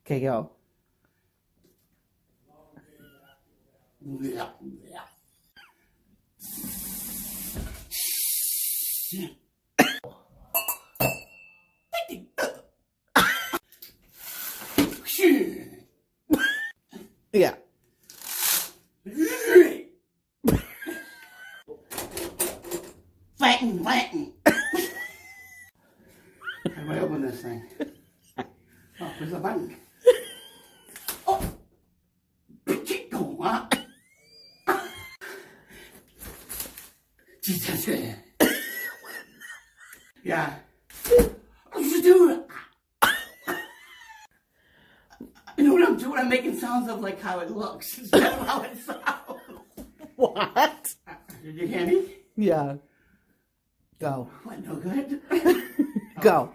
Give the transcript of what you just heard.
Okay, go. Yeah, yeah. Yeah. Flatten. How do I open this thing? Oh, there's a button. Oh! Chico, huh? Yeah. Just do it. You know what I'm doing? I'm making sounds of like how it looks instead of how it sounds. What? Did you hear me? Yeah. Go. What, no good? Go.